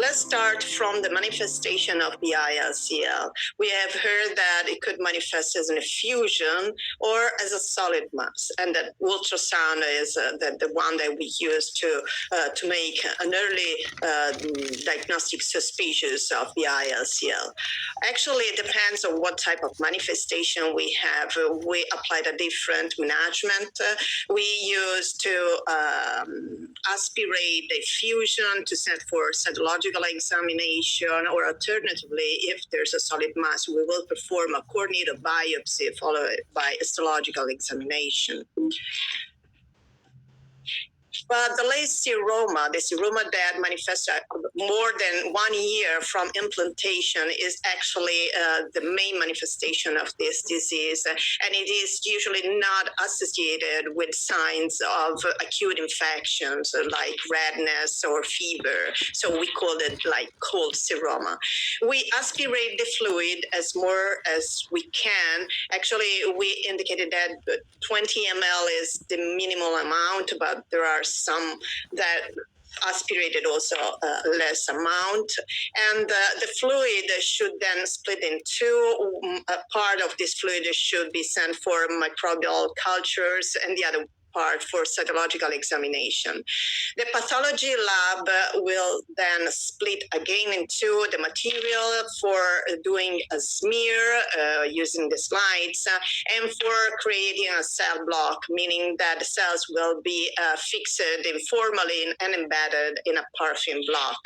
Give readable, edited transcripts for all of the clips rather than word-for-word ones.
Let's start from the manifestation of BIA-ALCL. We have heard that it could manifest as an effusion or as a solid mass, and that ultrasound is the one that we use to make an early diagnostic suspicious of BIA-ALCL. Actually, it depends on what type of manifestation we have. We applied a different management. We used to aspirate the effusion to send for cytological examination, or alternatively, if there's a solid mass, we will perform a core needle biopsy followed by histological examination. But the late seroma, the seroma that manifests more than 1 year from implantation, is actually the main manifestation of this disease. And it is usually not associated with signs of acute infections like redness or fever. So we call it like cold seroma. We aspirate the fluid as more as we can. Actually, we indicated that 20 ml is the minimal amount, but there are some that aspirated also less amount, and the fluid should then split in two. A part of this fluid should be sent for microbial cultures, and the other part for cytological examination. The pathology lab will then split again into the material for doing a smear using the slides, and for creating a cell block, meaning that the cells will be fixed in formalin and embedded in a paraffin block.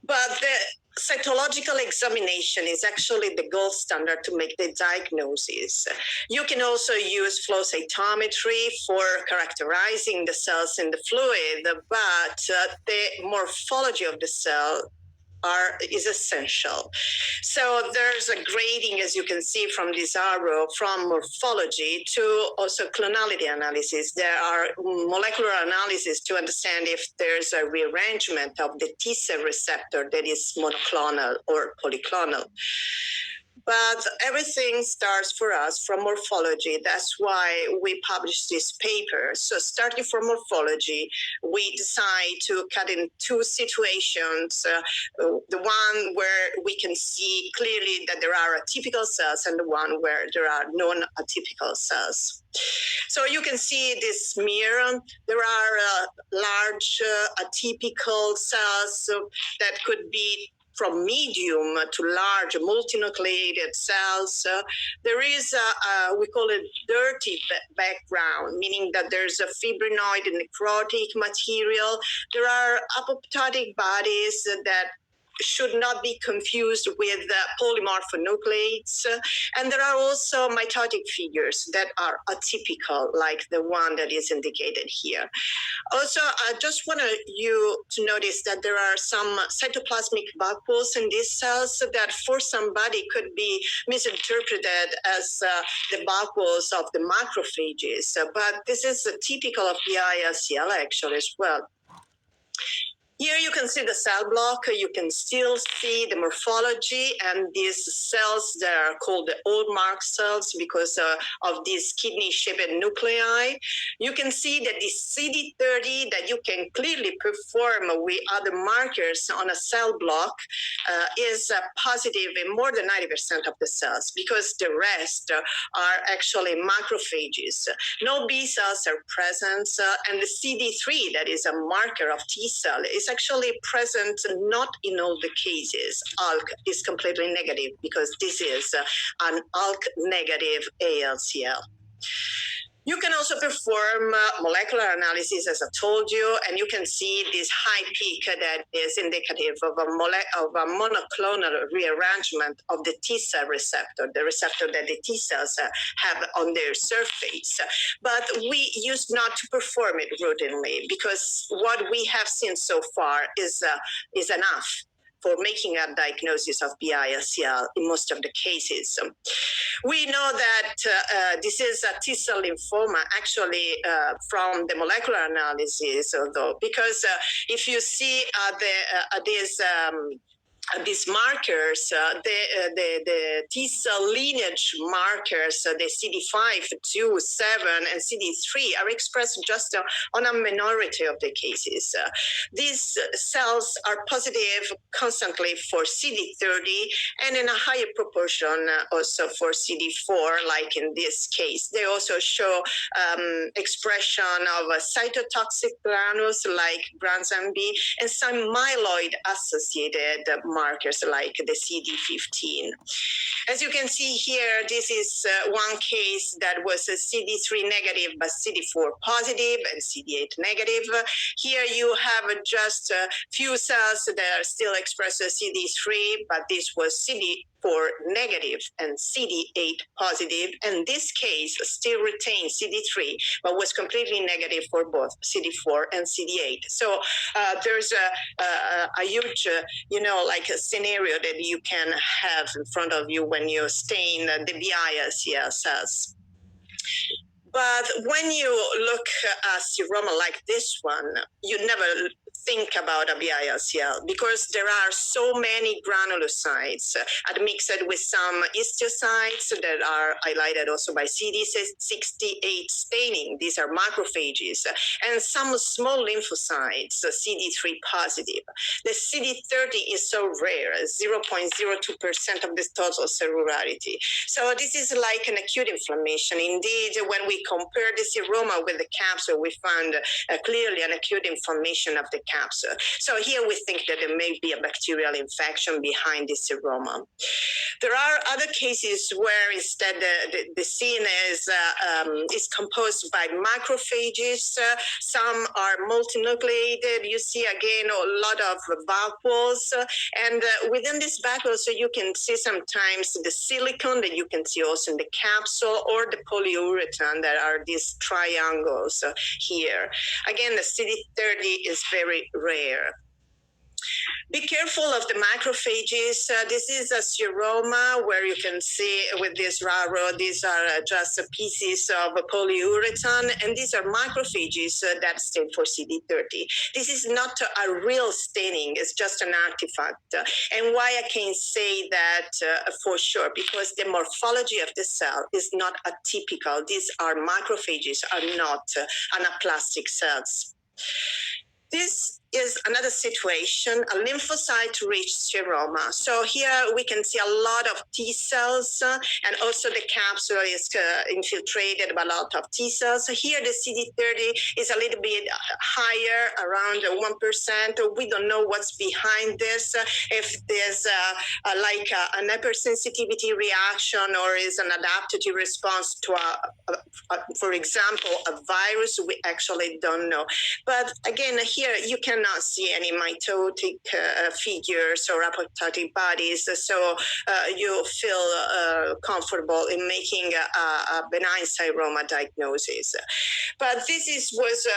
But the cytological examination is actually the gold standard to make the diagnosis. You can also use flow cytometry for characterizing the cells in the fluid, but the morphology of the cell is essential. So there's a grading, as you can see from this arrow, from morphology to also clonality analysis. There are molecular analysis to understand if there's a rearrangement of the T cell receptor that is monoclonal or polyclonal. But everything starts for us from morphology. That's why we published this paper. So starting from morphology, we decide to cut in two situations. The one where we can see clearly that there are atypical cells, and the one where there are non-atypical cells. So you can see this smear. There are large atypical cells that could be from medium to large multinucleated cells. There is we call it dirty background, meaning that there's a fibrinoid and necrotic material. There are apoptotic bodies that should not be confused with polymorphonucleates. And there are also mitotic figures that are atypical, like the one that is indicated here. Also, I just want you to notice that there are some cytoplasmic vacuoles in these cells that for somebody could be misinterpreted as the vacuoles of the macrophages. But this is typical of BIA-ALCL actually as well. Here you can see the cell block. You can still see the morphology, and these cells that are called the hallmark cells because of these kidney-shaped nuclei. You can see that the CD30 that you can clearly perform with other markers on a cell block is positive in more than 90% of the cells, because the rest are actually macrophages. No B cells are present, and the CD3, that is a marker of T cell, is actually present not in all the cases. ALK is completely negative because this is an ALK negative ALCL. You can also perform molecular analysis, as I told you, and you can see this high peak that is indicative of a monoclonal rearrangement of the T cell receptor, the receptor that the T cells have on their surface. But we used not to perform it routinely because what we have seen so far is enough for making a diagnosis of BIA-ALCL in most of the cases. We know that this is a T-cell lymphoma actually from the molecular analysis, although, because if you see these these markers, the T cell lineage markers, the CD5, 2, 7, and CD3 are expressed just on a minority of the cases. These cells are positive constantly for CD30 and in a higher proportion also for CD4, like in this case. They also show expression of cytotoxic granules like Granzyme B and some myeloid-associated markers like the CD15. As you can see here, this is one case that was a CD3 negative but CD4 positive and CD8 negative. Here you have just a few cells that are still expressed as CD3, but this was CD4 negative and CD8 positive, and this case still retained CD3 but was completely negative for both CD4 and CD8. So there's a huge, like a scenario that you can have in front of you when you stain the BIA-ALCL cells. But when you look at seroma like this one, you never think about a BIA-ALCL because there are so many granulocytes admixed with some histiocytes that are highlighted also by CD68 staining. These are macrophages, and some small lymphocytes, CD3 positive. The CD30 is so rare, 0.02% of the total cellularity. So this is like an acute inflammation. Indeed, when we compare the seroma with the capsule, we found clearly an acute inflammation of the capsule. So here we think that there may be a bacterial infection behind the seroma. There are other cases where instead the scene is composed by macrophages. Some are multinucleated. You see again a lot of vacuoles, and within this vacuole, so you can see sometimes the silicon that you can see also in the capsule, or the polyurethane that are these triangles here. Again, the CD30 is very rare. Be careful of the macrophages. This is a seroma where you can see with this RARO, these are just pieces of polyurethane, and these are macrophages that stand for CD30. This is not a real staining, it's just an artifact. And why I can say that for sure, because the morphology of the cell is not atypical. These are macrophages, are not anaplastic cells. This is another situation, a lymphocyte-rich seroma. So here we can see a lot of T cells, and also the capsule is infiltrated by a lot of T cells. Here the CD30 is a little bit higher, around 1%. We don't know what's behind this, if there's like an hypersensitivity reaction or is an adaptive response to, for example, a virus. We actually don't know. But again, here you cannot see any mitotic figures or apoptotic bodies, so you feel comfortable in making a benign seroma diagnosis. But this was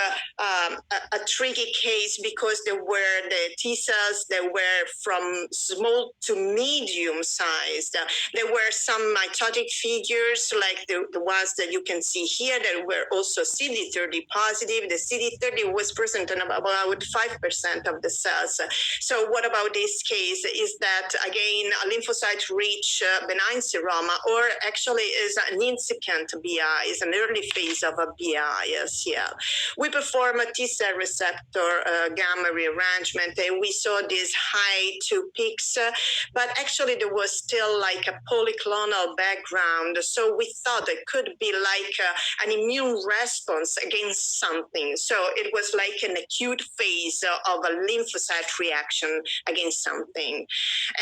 a tricky case because there were the T cells that were from small to medium sized. There were some mitotic figures like the ones that you can see here that were also CD30 positive. The CD30 was present in about 5% of the cells. So what about this case is that, again, a lymphocyte-rich benign seroma, or actually is an incipient BI, is an early phase of a BI-ALCL. We perform a T-cell receptor gamma rearrangement, and we saw these high two peaks, but actually there was still like a polyclonal background. So we thought it could be like an immune response against something. So it was like an acute phase of a lymphocyte reaction against something.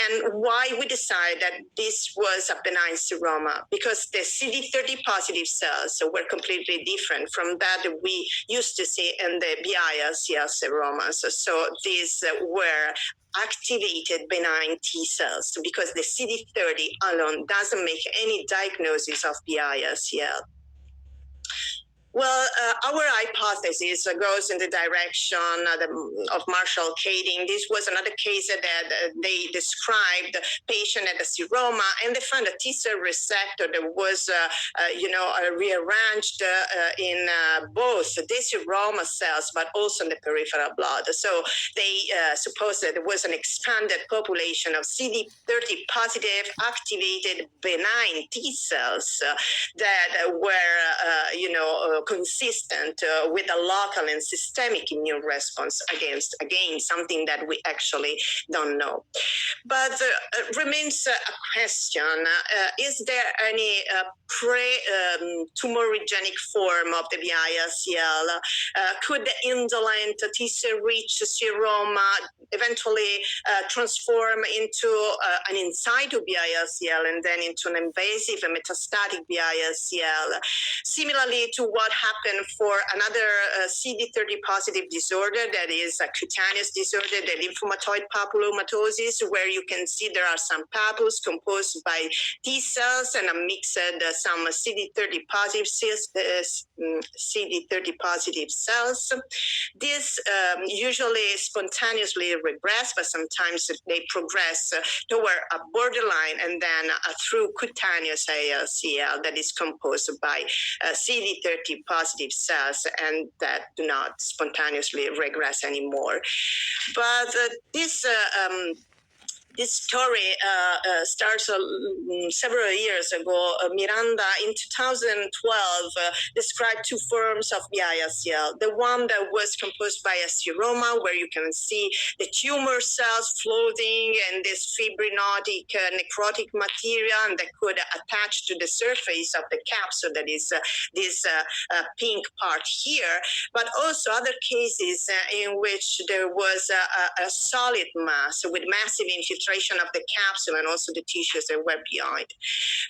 And why we decided that this was a benign seroma? Because the CD30 positive cells were completely different from that we used to see in the BI-ALCL seromas. So these were activated benign T cells, because the CD30 alone doesn't make any diagnosis of BI-ALCL. Well, our hypothesis goes in the direction of Marshall Kading. This was another case that they described patient had a seroma, and they found a T cell receptor that was, rearranged in both the seroma cells, but also in the peripheral blood. So they supposed that there was an expanded population of CD30 positive activated benign T cells that were, consistent with a local and systemic immune response against, again, something that we actually don't know. But remains a question, is there any pre-tumorigenic form of the BIA-ALCL? Could the indolent T-cell rich seroma eventually transform into an in situ BIA-ALCL and then into an invasive and metastatic BIA-ALCL? Similarly to what happened for another CD30 positive disorder, that is a cutaneous disorder, the lymphomatoid papillomatosis, where you can see there are some papules composed by T cells and a mixed some CD30 positive cells. This usually spontaneously regress, but sometimes they progress toward a borderline and then through cutaneous ALCL that is composed by CD30 positive cells and that do not spontaneously regress anymore. But this story starts several years ago. Miranda, in 2012, described two forms of BIA-ALCL. The one that was composed by a seroma, where you can see the tumor cells floating and this fibrinotic necrotic material, and that could attach to the surface of the capsule, that is this pink part here. But also other cases in which there was a solid mass with massive infiltration of the capsule and also the tissues that were behind.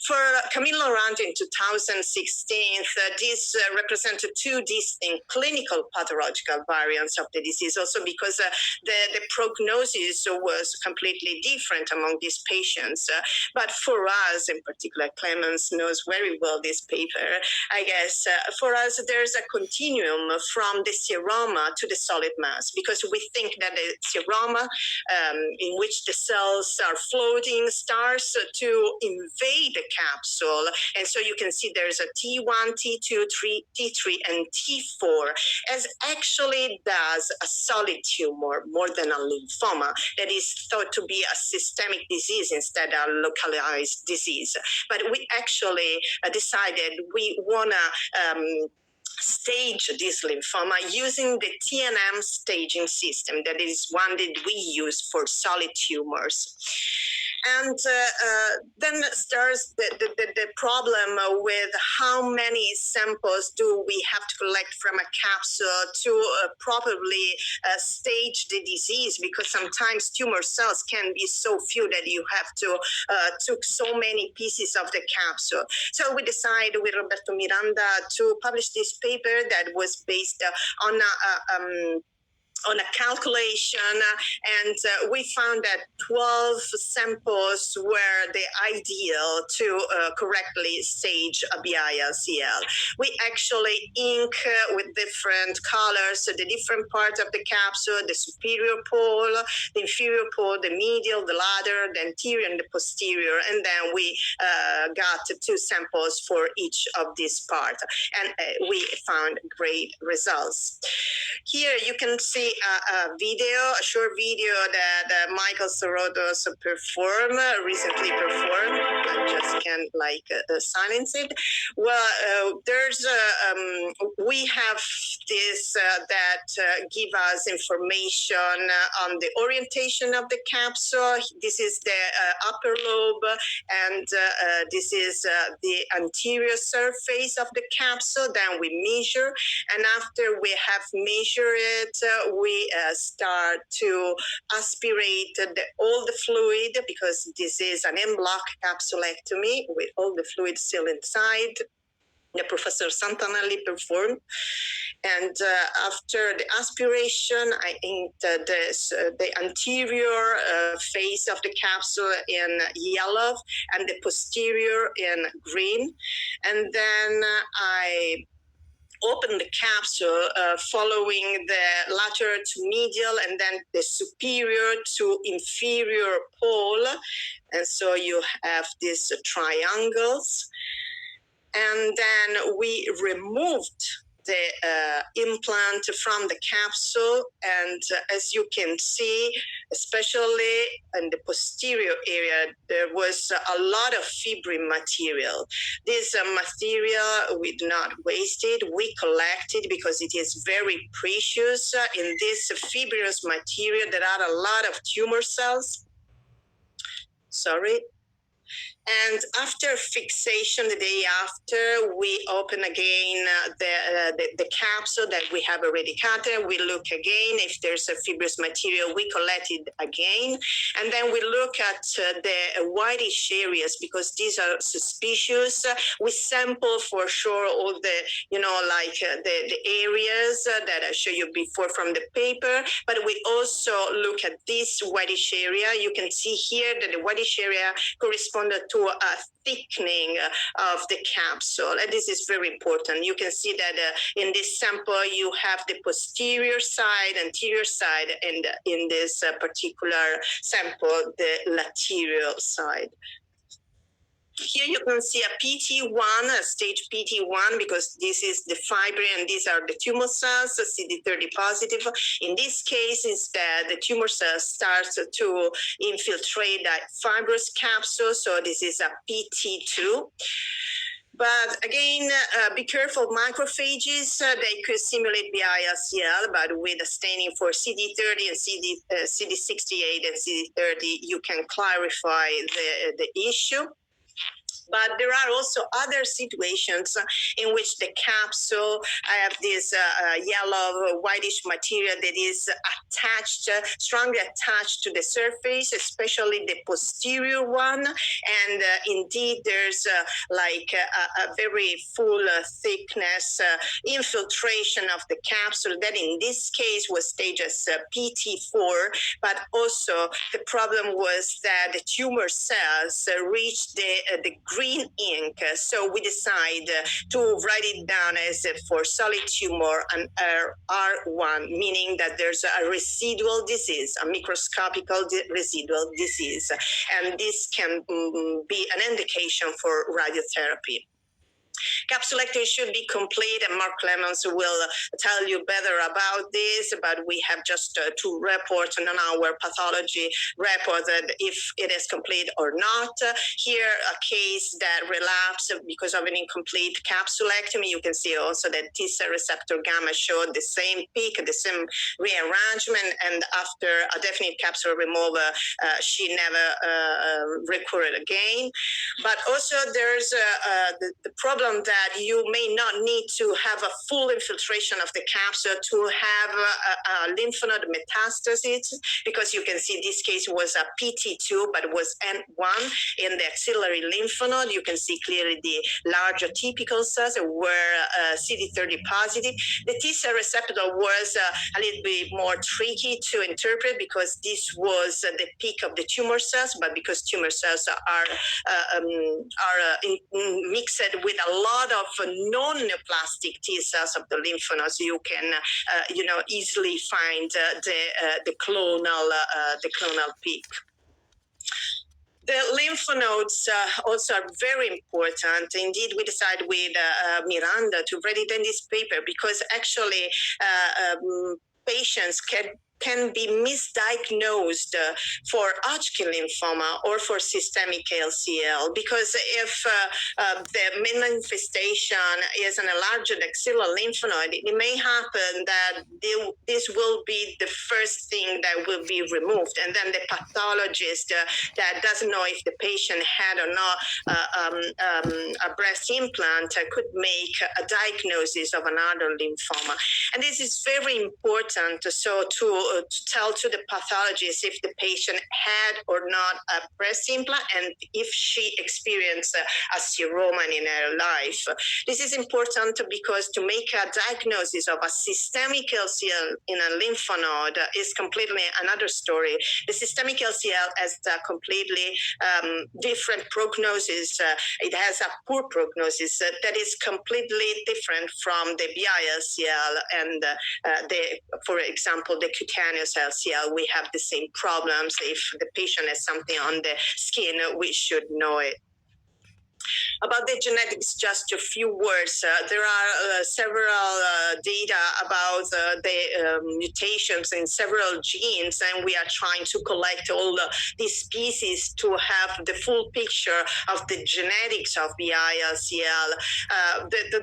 For Camille Laurent in 2016, this represented two distinct clinical pathological variants of the disease, also because the prognosis was completely different among these patients. But for us, in particular, Clemens knows very well this paper, I guess, for us, there's a continuum from the seroma to the solid mass, because we think that the seroma, in which the cells are floating, starts to invade the capsule. And so you can see there's a T1, T2, T3, and T4, as actually does a solid tumor more than a lymphoma that is thought to be a systemic disease instead of a localized disease. But we actually decided we want to stage this lymphoma using the TNM staging system. That is one that we use for solid tumors. And then starts the problem with how many samples do we have to collect from a capsule to properly stage the disease, because sometimes tumor cells can be so few that you have to took so many pieces of the capsule. So we decided with Roberto Miranda to publish this paper that was based on a calculation, and we found that 12 samples were the ideal to correctly stage a BIA-ALCL. We actually ink with different colors the different parts of the capsule, the superior pole, the inferior pole, the medial, the lateral, the anterior, and the posterior, and then we got two samples for each of these parts, and we found great results. Here you can see a short video that Michael Sorotos recently performed. I just can't silence it. Well, we have this that give us information on the orientation of the capsule. This is the upper lobe, and this is the anterior surface of the capsule. Then we measure, and after we have measured it, we start to aspirate all the fluid, because this is an en-bloc capsulectomy with all the fluid still inside. The Professor Santanelli performed. And after the aspiration, I inked the anterior face of the capsule in yellow and the posterior in green. And then I open the capsule following the lateral to medial and then the superior to inferior pole. And so you have these triangles. And then we removed the implant from the capsule. And as you can see, especially in the posterior area, there was a lot of fibrin material. This material we do not waste it. We collect it because it is very precious. In this fibrous material, there are a lot of tumor cells. Sorry. And after fixation, the day after, we open again the capsule that we have already cut. We look again. If there's a fibrous material, we collect it again. And then we look at the whitish areas because these are suspicious. We sample for sure all the, the areas that I showed you before from the paper. But we also look at this whitish area. You can see here that the whitish area corresponded to a thickening of the capsule. And this is very important. You can see that in this sample, you have the posterior side, anterior side, and in this particular sample, the lateral side. Here you can see a PT1, a stage PT1, because this is the fibrin and these are the tumor cells, CD30 positive. In this case, is that the tumor cells start to infiltrate that fibrous capsule. So this is a PT2. But again, be careful, macrophages, they could simulate BIA-ALCL, but with a staining for CD30 and CD68 and CD30, you can clarify the issue. But there are also other situations in which the capsule have this yellow whitish material that is attached, strongly attached to the surface, especially the posterior one. And indeed, there's a very full thickness infiltration of the capsule that in this case was staged as PT4. But also the problem was that the tumor cells reached the green ink. So we decided to write it down as for solid tumor an R1, meaning that there's a residual disease, a microscopical residual disease. And this can be an indication for radiotherapy. Capsulectomy should be complete, and Mark Clemens will tell you better about this, but we have just to report on our pathology report that if it is complete or not. Here, a case that relapsed because of an incomplete capsulectomy. You can see also that T-cell receptor gamma showed the same peak, the same rearrangement, and after a definite capsule removal, she never recurred again. But also there's the problem that you may not need to have a full infiltration of the capsule to have a lymph node metastasis, because you can see this case was a PT2, but it was N1 in the axillary lymph node. You can see clearly the large atypical cells were CD30 positive. The T-cell receptor was a little bit more tricky to interpret because this was the peak of the tumor cells, but because tumor cells are mixed with a lot of non-neoplastic T cells of the lymph nodes, you can easily find the clonal peak. The lymph nodes also are very important. Indeed, we decided with Miranda to write it in this paper because actually patients can be misdiagnosed for Hodgkin lymphoma or for systemic ALCL, because if the manifestation is an enlarged axillary lymph node, it may happen that this will be the first thing that will be removed, and then the pathologist that doesn't know if the patient had or not a breast implant could make a diagnosis of another lymphoma. And this is very important so to to tell to the pathologist if the patient had or not a breast implant and if she experienced a seroma in her life. This is important because to make a diagnosis of a systemic LCL in a lymph node is completely another story. The systemic LCL has a completely different prognosis. It has a poor prognosis that is completely different from the BI-ALCL and for example, the cutaneous LCL. We have the same problems. If the patient has something on the skin, we should know it. About the genetics, just a few words. There are several data about the mutations in several genes, and we are trying to collect all these species to have the full picture of the genetics of BI-ALCL.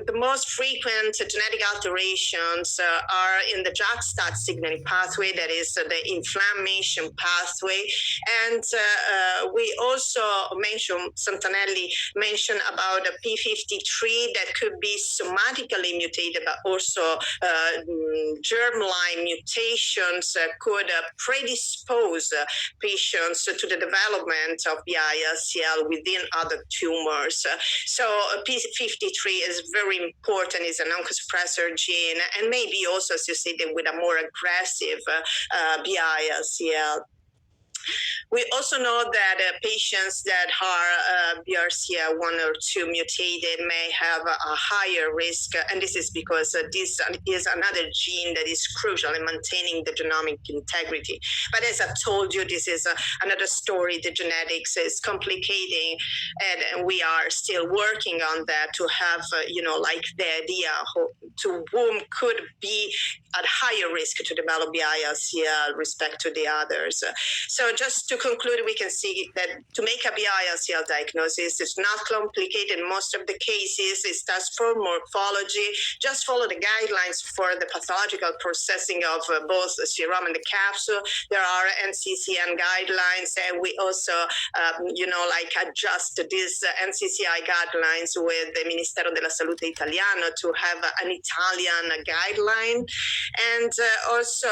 The most frequent genetic alterations are in the JAK-STAT signaling pathway, that is the inflammation pathway. And we also Santanelli mentioned about a P53 that could be somatically mutated, but also germline mutations could predispose patients to the development of BI-ALCL within other tumors. So P53 is very important, is an oncosuppressor gene, and maybe also associated with a more aggressive BI-ALCL. We also know that patients that are BRCA1 or 2 mutated may have a higher risk, and this is because this is another gene that is crucial in maintaining the genomic integrity. But as I've told you, this is another story. The genetics is complicating, and we are still working on that to have, like the idea to whom could be at higher risk to develop BI-ALCL respect to the others. So just to conclude, we can see that to make a BI-ALCL diagnosis is not complicated in most of the cases. It starts from morphology. Just follow the guidelines for the pathological processing of both the serum and the capsule. There are NCCN guidelines, and we also, adjust these NCCI guidelines with the Ministero della Salute Italiano to have an Italian guideline. And also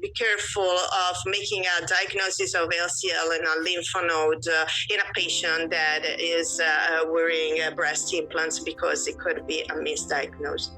be careful of making a diagnosis of LCL in a lymph node in a patient that is wearing breast implants, because it could be a misdiagnosis.